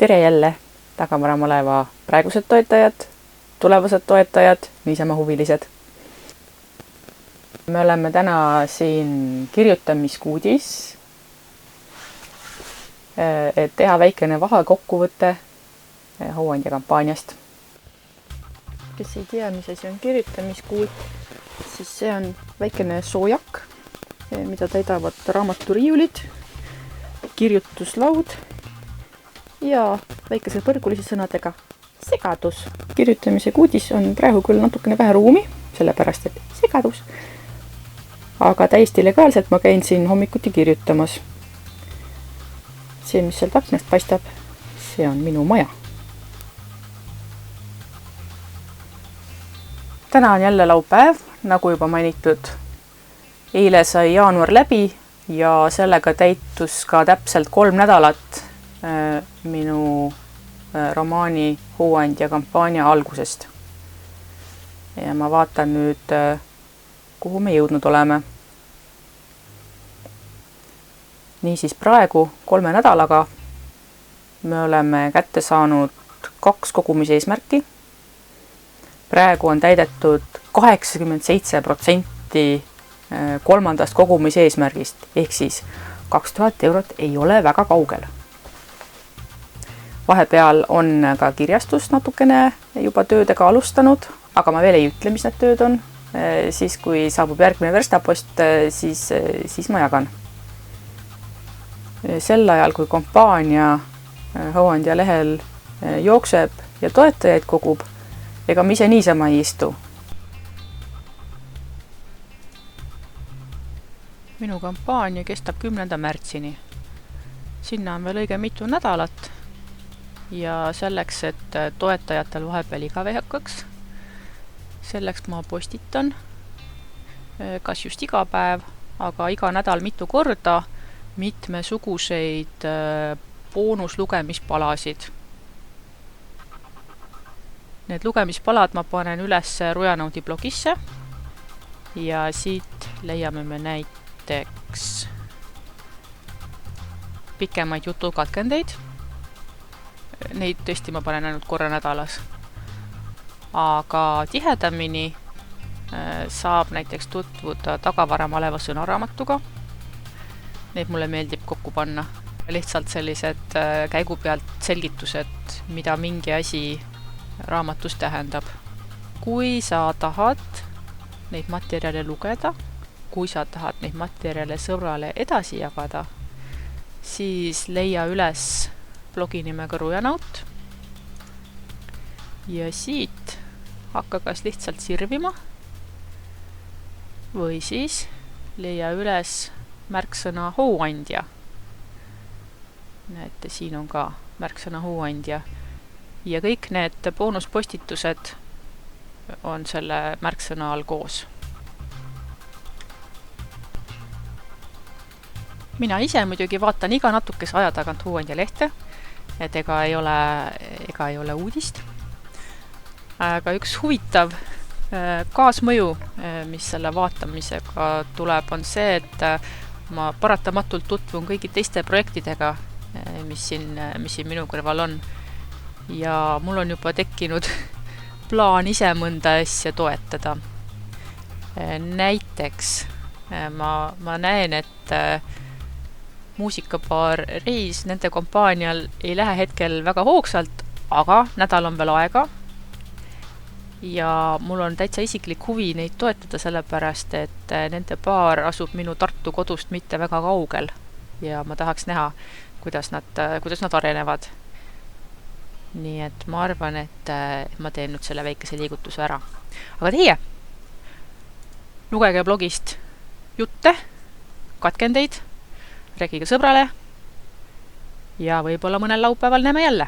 tere jälle tagavaramaleva praegused toetajad, tulevased toetajad, niisama huvilised. Me oleme täna siin kirjutamiskuudis, et teha väikene vahekokkuvõte hooandja kampaaniast. Kes ei tea, mis asi on kirjutamiskuut, siis see on väikene soojak, mida täidavad raamaturiiulid, kirjutuslaud ja väikese põrgulise sõnadega segadus. Kirjutamise kuudis on praegu küll natukene vähe ruumi, sellepärast et segadus. Aga täiesti legaalselt ma käin siin hommikuti kirjutamas. See, mis sealt aknast paistab, see on minu maja. Täna on jälle laupäev, nagu juba mainitud. Eile sai jaanuar läbi ja sellega täitus ka täpselt 3 nädalat minu romaani Hooandja kampaania algusest. Ja ma vaatan nüüd, kuhu me jõudnud oleme. Niisiis praegu 3 nädalaga me oleme kätte saanud 2 kogumise eesmärki. Praegu on täidetud 87% 3. kogumise eesmärgist, ehk siis 2000 eurot ei ole väga kaugel. Vahepeal on ka kirjastus natukene juba töödega alustanud, aga ma veel ei ütle, mis need tööd on. Siis kui saabub järgmine verstapost, siis ma jagan. Sel ajal, kui kampaania Hooandja lehel jookseb ja toetajaid kogub, ega ma ise niisama ei istu. Minu kampaania kestab 10. märtsini. Sinna on veel õige mitu nädalat ja selleks, et toetajatel vahepeal igav ei hakkaks, selleks ma postitan kas just iga päev, aga iga nädal mitu korda mitmesuguseid boonuslugeמיspalasid. Need lugemispalad ma panen üles Rujanoodi blogisse ja siit leiame me näiteks pikemaid jutukatkendeid. Neid tõesti ma panen ainult korra nädalas. Aga tihedamini saab näiteks tutvuda tagavaramaleva sõnaraamatuga. Neid mulle meeldib kokku panna. Lihtsalt sellised käigu pealt selgitused, mida mingi asi raamatus tähendab. Kui sa tahad neid materjale lugeda, kui sa tahad neid materjale sõbrale edasi jagada, siis leia üles blogi nimega Rujanaut ja siit hakka kas lihtsalt sirvima või siis leia üles märksõna Hooandja. Näete, siin on ka märksõna Hooandja. Ja kõik need boonuspostitused on selle märksõna all koos. Mina ise muidugi vaatan iga natukese aja tagant Hooandja lehte, et ega ei ole uudist. Aga üks huvitav kaasmõju, mis selle vaatamisega tuleb, on see, et ma paratamatult tutvun kõigi teiste projektidega, mis siin minu kõrval on. Ja mul on juba tekkinud plaan ise mõnda asja toetada. Näiteks ma näen, et muusikapaar Reis, nende kampaanial ei lähe hetkel väga hoogsalt, aga nädal on veel aega. Ja mul on täitsa isiklik huvi neid toetada sellepärast, et nende paar asub minu Tartu kodust mitte väga kaugel. Ja ma tahaks näha, kuidas nad arenevad. Nii et ma arvan, et ma teen nüüd selle väikese liigutuse ära. Aga teie, lugege blogist jutte, katkendeid, rääkige sõbrale ja võib-olla mõnel laupäeval näeme jälle.